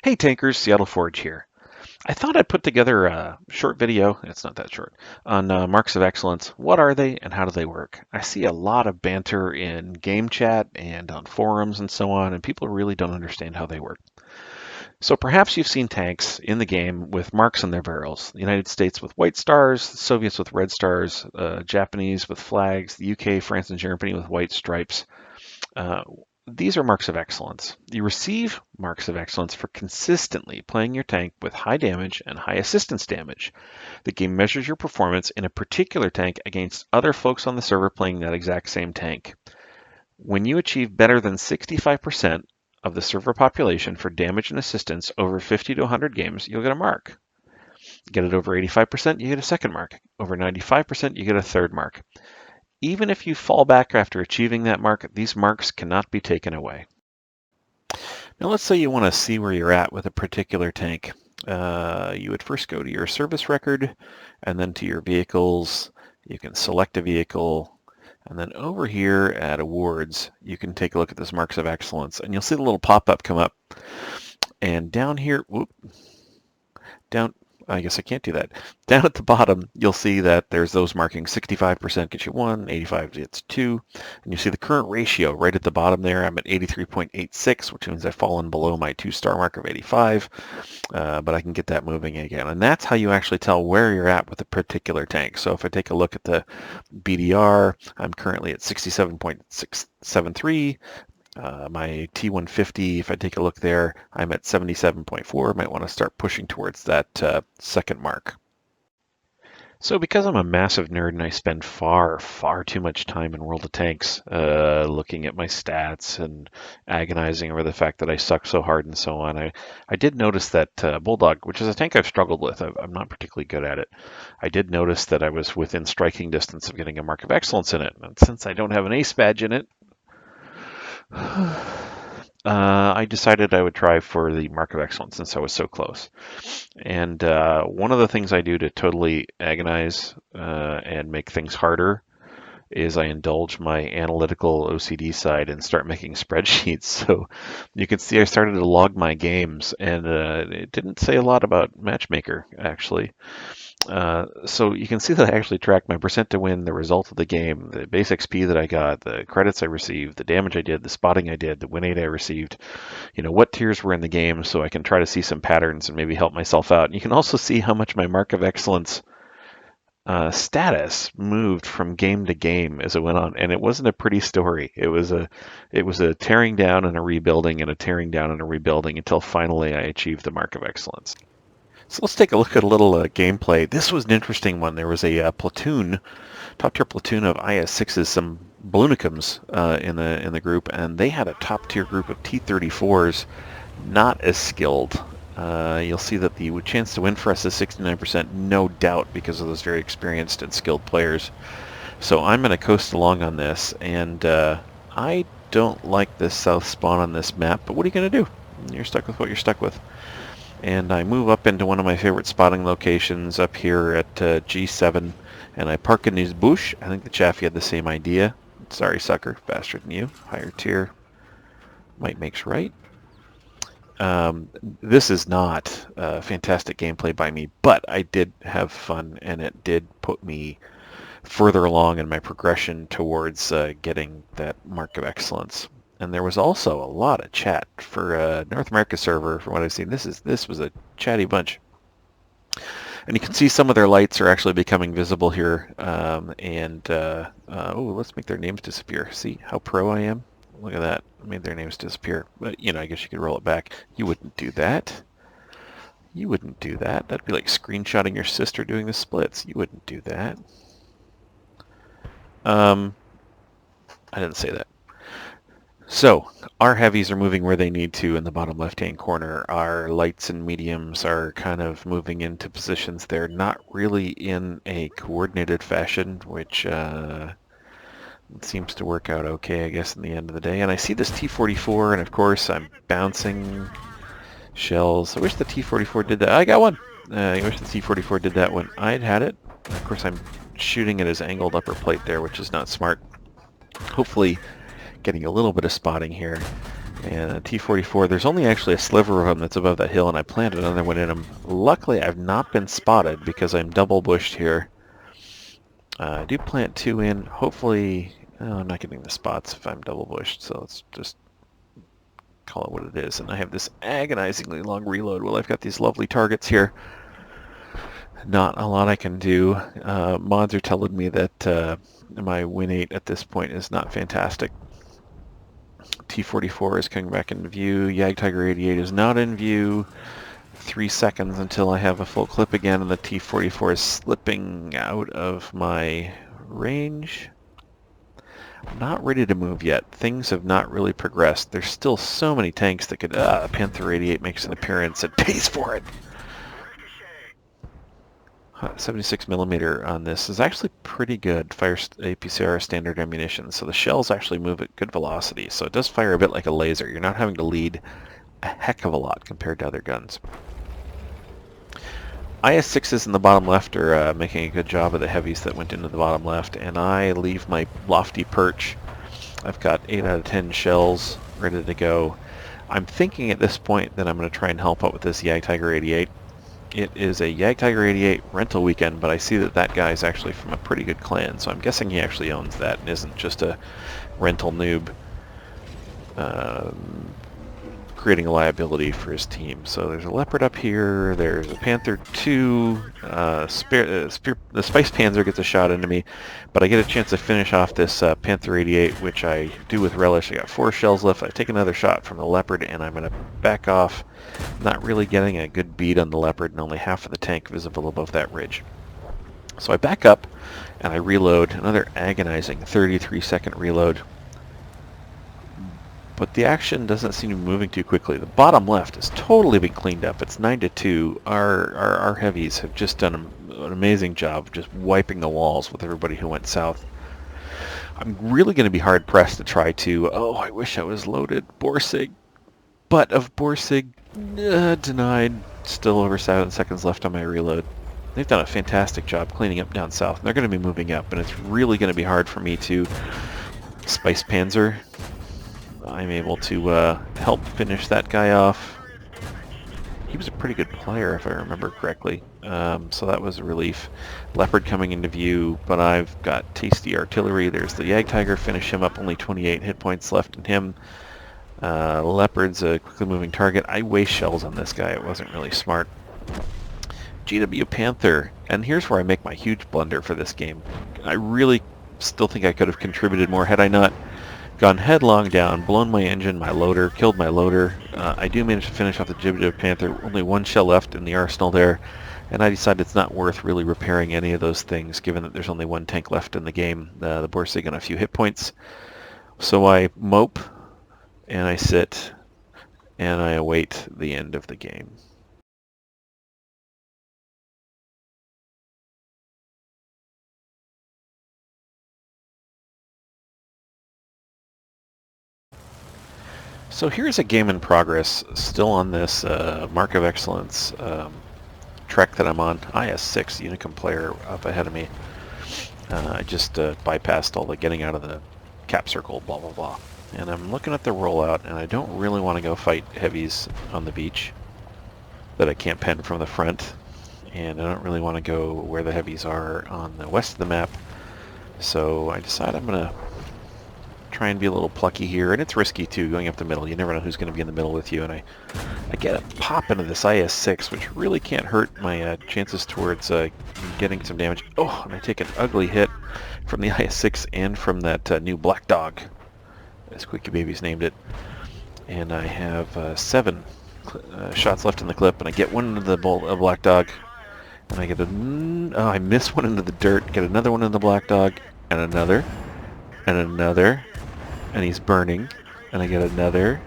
Hey tankers, Seattle Forge here. I thought I'd put together a short video, it's not that short, on marks of excellence. What are they and how do they work? I see a lot of banter in game chat and on forums and so on, and people really don't understand how they work. So perhaps you've seen tanks in the game with marks on their barrels. The United States with white stars, the Soviets with red stars, Japanese with flags, the UK, France, and Germany with white stripes. Uh, these are marks of excellence. You receive marks of excellence for consistently playing your tank with high damage and high assistance damage. The game measures your performance in a particular tank against other folks on the server playing that exact same tank. When you achieve better than 65% of the server population for damage and assistance over 50 to 100 games, you'll get a mark. Get it over 85%, you get a second mark. Over 95%, you get a third mark. Even if you fall back after achieving that mark, these marks cannot be taken away. Now let's say you want to see where you're at with a particular tank. You would first go to your service record and then to your vehicles. You can select a vehicle, and then over here at awards, you can take a look at this marks of excellence, and you'll see the little pop-up come up. And down here, down, I guess I can't do that. Down at the bottom, you'll see that there's those markings. 65% gets you 1, 85 gets 2, and you see the current ratio right at the bottom there. I'm at 83.86, which means I've fallen below my 2-star mark of 85, but I can get that moving again. And that's how you actually tell where you're at with a particular tank. So if I take a look at the BDR, I'm currently at 67.673. My T150, if I take a look there, I'm at 77.4. Might want to start pushing towards that second mark. So because I'm a massive nerd and I spend far too much time in World of Tanks looking at my stats and agonizing over the fact that I suck so hard and so on, I did notice that Bulldog, which is a tank I've struggled with, I'm not particularly good at it. I did notice that I was within striking distance of getting a Mark of Excellence in it. And since I don't have an ace badge in it, I decided I would try for the Mark of Excellence since I was so close. And one of the things I do to totally agonize and make things harder is I indulge my analytical OCD side and start making spreadsheets. So you can see I started to log my games, and it didn't say a lot about Matchmaker, actually. So you can see that I actually track my percent to win, the result of the game, the base XP that I got, the credits I received, the damage I did, the spotting I did, the win rate I received, what tiers were in the game, so I can try to see some patterns and maybe help myself out. And you can also see how much my Mark of Excellence status moved from game to game as it went on, and it wasn't a pretty story. It was a tearing down and a rebuilding and a tearing down and a rebuilding until finally I achieved the Mark of Excellence. So let's take a look at a little gameplay. This was an interesting one. There was a platoon, top tier platoon of IS-6s, some Balloonicums in the group, and they had a top tier group of T-34s, not as skilled. You'll see that the chance to win for us is 69%, no doubt, because of those very experienced and skilled players. So I'm going to coast along on this, and I don't like this south spawn on this map, but what are you going to do? You're stuck with what you're stuck with. And I move up into one of my favorite spotting locations up here at G7, and I park in this bush. I think the Chaffee had the same idea. Sorry, sucker, faster than you. Higher tier. Might makes right. This is not fantastic gameplay by me, but I did have fun, and it did put me further along in my progression towards getting that Mark of Excellence. And there was also a lot of chat for a North America server. From what I've seen, this was a chatty bunch. And you can see some of their lights are actually becoming visible here. Oh, let's make their names disappear. See how pro I am? Look at that. I made their names disappear. But, I guess you could roll it back. You wouldn't do that. You wouldn't do that. That'd be like screenshotting your sister doing the splits. You wouldn't do that. I didn't say that. So, our heavies are moving where they need to in the bottom left-hand corner. Our lights and mediums are kind of moving into positions they're not really in a coordinated fashion, which seems to work out okay, I guess, in the end of the day. And I see this T-44, and of course I'm bouncing shells. I wish the T-44 did that. I got one! I wish the T-44 did that when I'd had it. Of course I'm shooting at his angled upper plate there, which is not smart. Hopefully getting a little bit of spotting here. And a T-44, there's only actually a sliver of them that's above that hill, and I planted another one in them. Luckily, I've not been spotted because I'm double bushed here. I do plant 2 in. Hopefully, I'm not getting the spots if I'm double bushed, so let's just call it what it is. And I have this agonizingly long reload. Well, I've got these lovely targets here. Not a lot I can do. Mods are telling me that my win 8 at this point is not fantastic. T-44 is coming back into view. Yag Tiger 88 is not in view. 3 seconds until I have a full clip again, and the T-44 is slipping out of my range. I'm not ready to move yet. Things have not really progressed. There's still so many tanks that could... Panther 88 makes an appearance. It pays for it! 76 millimeter on this is actually pretty good fire APCR standard ammunition, so the shells actually move at good velocity, so it does fire a bit like a laser. You're not having to lead a heck of a lot compared to other guns. IS-6s in the bottom left are making a good job of the heavies that went into the bottom left, and I leave my lofty perch. I've got 8 out of 10 shells ready to go. I'm thinking at this point that I'm going to try and help out with this Yag Tiger 88. It is a Yag Tiger 88 rental weekend, but I see that that guy is actually from a pretty good clan, so I'm guessing he actually owns that and isn't just a rental noob creating a liability for his team. So there's a Leopard up here, there's a Panther 2, the Spice Panzer gets a shot into me, but I get a chance to finish off this Panther 88, which I do with relish. I got 4 shells left. I take another shot from the Leopard, and I'm going to back off, not really getting a good bead on the Leopard, and only half of the tank visible above that ridge. So I back up, and I reload, another agonizing 33-second reload. But the action doesn't seem to be moving too quickly. The bottom left has totally been cleaned up. It's 9-2. Our heavies have just done an amazing job of just wiping the walls with everybody who went south. I'm really going to be hard pressed to try to... Oh, I wish I was loaded. Borsig. Butt of Borsig. Denied. Still over 7 seconds left on my reload. They've done a fantastic job cleaning up down south. And they're going to be moving up. And it's really going to be hard for me to... Spice Panzer. I'm able to help finish that guy off. He was a pretty good player, if I remember correctly, so that was a relief. Leopard coming into view, but I've got tasty artillery. There's the Yag Tiger, finish him up, only 28 hit points left in him. Leopard's a quickly moving target. I waste shells on this guy. It wasn't really smart. GW Panther, and here's where I make my huge blunder for this game. I really still think I could have contributed more had I not gone headlong down, blown my engine, my loader, killed my loader. I do manage to finish off the GW Panther. Only 1 shell left in the arsenal there, and I decided it's not worth really repairing any of those things, given that there's only 1 tank left in the game. The Borsig on a few hit points. So I mope, and I sit, and I await the end of the game. So here's a game in progress, still on this Mark of Excellence trek that I'm on. IS-6 Unicum player up ahead of me. I just bypassed all the getting out of the cap circle, blah blah blah. And I'm looking at the rollout, and I don't really want to go fight heavies on the beach that I can't pen from the front. And I don't really want to go where the heavies are on the west of the map. So I decide I'm going to try and be a little plucky here, and it's risky too, going up the middle. You never know who's going to be in the middle with you, and I get a pop into this IS-6, which really can't hurt my chances towards getting some damage. Oh, and I take an ugly hit from the IS-6 and from that new Black Dog, as Quickie Babies named it. And I have 7 shots left in the clip, and I get one into the Black Dog, and I get I miss one into the dirt, get another one in the Black Dog, and another, and another, and he's burning, and I get another,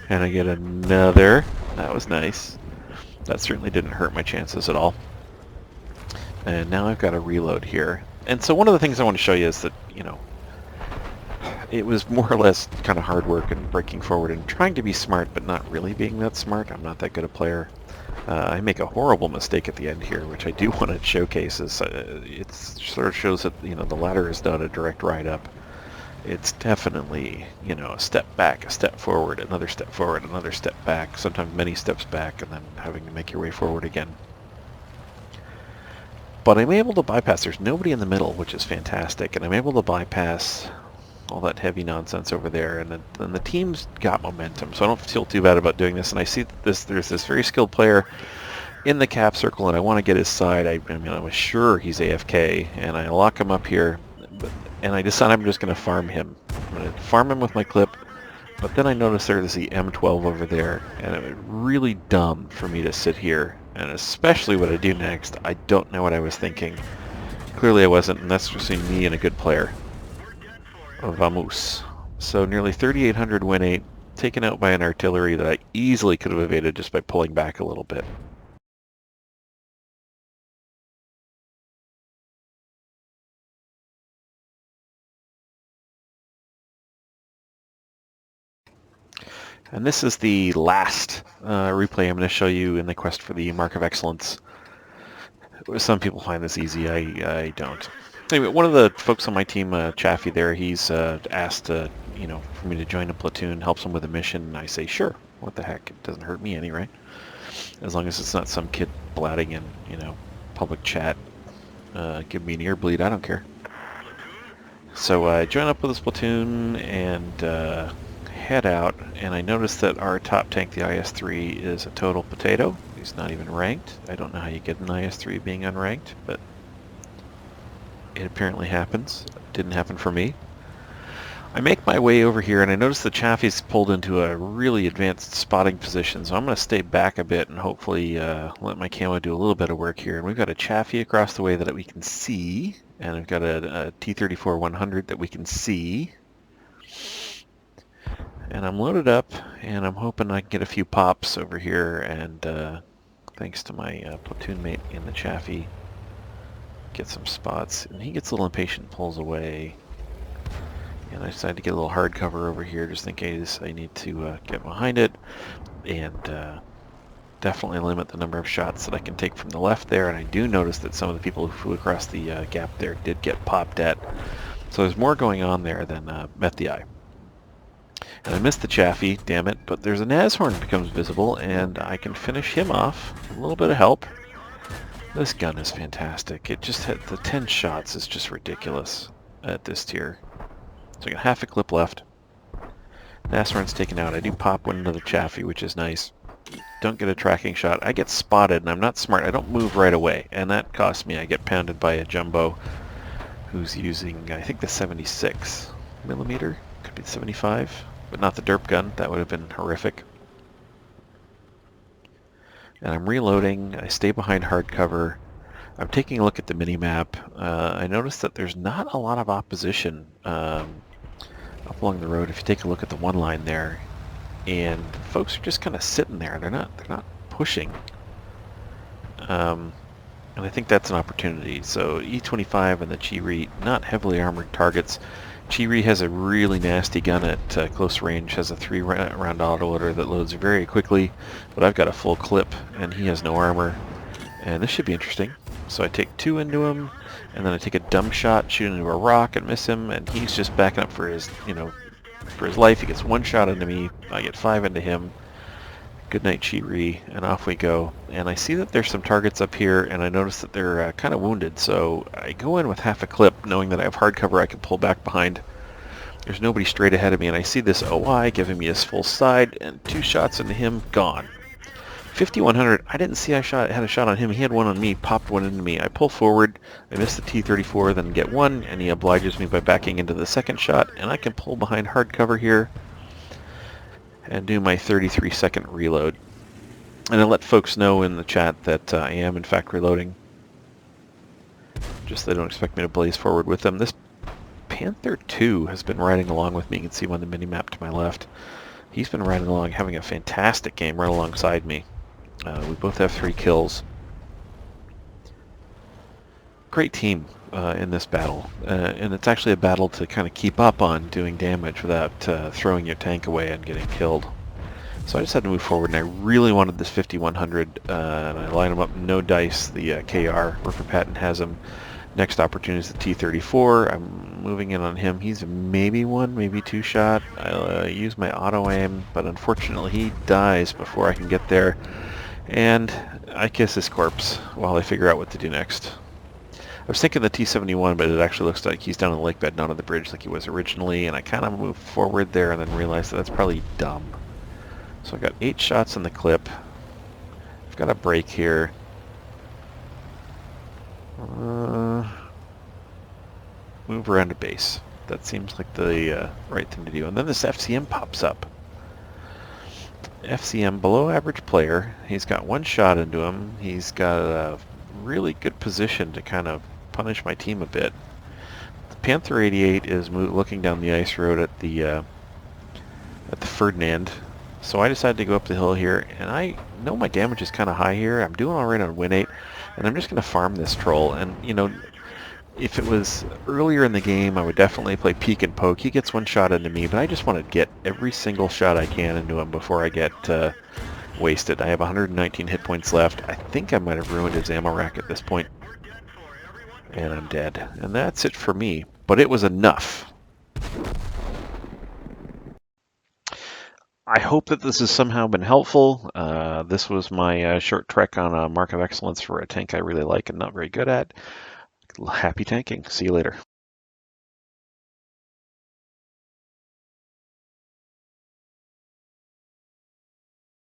and I get another. That was nice. That certainly didn't hurt my chances at all. And now I've got a reload here. And so one of the things I want to show you is that, you know, it was more or less kind of hard work and breaking forward and trying to be smart, but not really being that smart. I'm not that good a player. I make a horrible mistake at the end here, which I do want to showcase. It sort of shows that, you know, the ladder is not a direct ride up. it's definitely, you know, a step back, a step forward, another step forward, another step back, sometimes many steps back, and then having to make your way forward again. But I'm able to bypass, there's nobody in the middle, which is fantastic, and I'm able to bypass all that heavy nonsense over there, and then the team's got momentum, so I don't feel too bad about doing this, and I see that there's this very skilled player in the cap circle, and I want to get his side. I mean, I was sure he's AFK, and I lock him up here, and I decide I'm just going to farm him. I'm going to farm him with my clip, but then I notice there's the M12 over there, and it was really dumb for me to sit here, and especially what I do next. I don't know what I was thinking. Clearly I wasn't, and that's between me and a good player. Vamos. So nearly 3,800 win 8, taken out by an artillery that I easily could have evaded just by pulling back a little bit. And this is the last replay I'm going to show you in the quest for the Mark of Excellence. Some people find this easy, I don't. Anyway, one of the folks on my team, Chaffee there, he's asked you know, for me to join a platoon, helps him with a mission, and I say, sure, what the heck, it doesn't hurt me any, right? As long as it's not some kid blatting in, you know, public chat, give me an ear bleed, I don't care. So I join up with this platoon and head out, and I notice that our top tank, the IS-3, is a total potato. He's not even ranked. I don't know how you get an IS-3 being unranked, but it apparently happens. It didn't happen for me. I make my way over here, and I notice the Chaffee's pulled into a really advanced spotting position, so I'm going to stay back a bit and hopefully let my camo do a little bit of work here. And we've got a Chaffee across the way that we can see, and I've got a T-34-100 that we can see. And I'm loaded up, and I'm hoping I can get a few pops over here, and thanks to my platoon mate in the Chaffee, get some spots. And he gets a little impatient, pulls away. And I decided to get a little hard cover over here just in case I need to get behind it, and definitely limit the number of shots that I can take from the left there. And I do notice that some of the people who flew across the gap there did get popped at. So there's more going on there than met the eye. And I missed the Chaffee, damn it, but there's a Nashorn becomes visible, and I can finish him off. A little bit of help. This gun is fantastic. It just had the 10 shots is just ridiculous at this tier. So I got half a clip left. Nashorn's taken out. I do pop one into the Chaffee, which is nice. Don't get a tracking shot. I get spotted, and I'm not smart. I don't move right away, and that costs me. I get pounded by a jumbo who's using, I think, the 76 millimeter. Could be the 75. But not the derp gun. That would have been horrific. And I'm reloading. I stay behind hard cover. I'm taking a look at the mini-map. I noticed that there's not a lot of opposition up along the road. If you take a look at the one line there, and folks are just kind of sitting there. They're not pushing. And I think that's an opportunity. So E-25 and the Chi-Ri, not heavily armored targets. Chi-Ri has a really nasty gun at close range, has a 3-round autoloader that loads very quickly, but I've got a full clip, and he has no armor. And this should be interesting. So I take 2 into him, and then I take a dumb shot, shoot into a rock, and miss him, and he's just backing up for his, you know, for his life. He gets 1 shot into me, I get 5 into him. Good night, Chi-Ri, and off we go. And I see that there's some targets up here, and I notice that they're kind of wounded, so I go in with half a clip, knowing that I have hard cover I can pull back behind. There's nobody straight ahead of me, and I see this OI giving me his full side, and 2 shots into him, gone. 5100, I didn't see I had a shot on him. He had one on me, popped one into me. I pull forward, I miss the T-34, then get one, and he obliges me by backing into the second shot, and I can pull behind hard cover here and do my 33-second reload. And I let folks know in the chat that I am in fact reloading. Just they don't expect me to blaze forward with them. This Panther 2 has been riding along with me. You can see him on the mini-map to my left. He's been riding along, having a fantastic game right alongside me. We both have 3 kills. Great team in this battle, and it's actually a battle to kind of keep up on doing damage without throwing your tank away and getting killed. So I just had to move forward, and I really wanted this 5100, and I line them up, no dice, the KR, Rupert Patton has him. Next opportunity is the T-34. I'm moving in on him. He's maybe one, maybe two shot. I'll use my auto aim, but unfortunately he dies before I can get there. And I kiss his corpse while I figure out what to do next. I was thinking the T-71, but it actually looks like he's down on the lake bed, not on the bridge like he was originally, and I kind of moved forward there and then realized that that's probably dumb. So I got 8 shots in the clip. I've got a break here. Move around to base. That seems like the right thing to do. And then this FCM pops up. FCM, below average player. He's got 1 shot into him. He's got a really good position to kind of punish my team a bit. The Panther 88 is looking down the ice road at the Ferdinand. So I decided to go up the hill here, and I know my damage is kind of high here. I'm doing all right on win 8, and I'm just going to farm this troll. And, you know, if it was earlier in the game, I would definitely play peek and poke. He gets 1 shot into me, but I just want to get every single shot I can into him before I get wasted. I have 119 hit points left. I think I might have ruined his ammo rack at this point, and I'm dead. And that's it for me, but it was enough. I hope that this has somehow been helpful. This was my short trek on a Mark of Excellence for a tank I really like and not very good at. Happy tanking. See you later.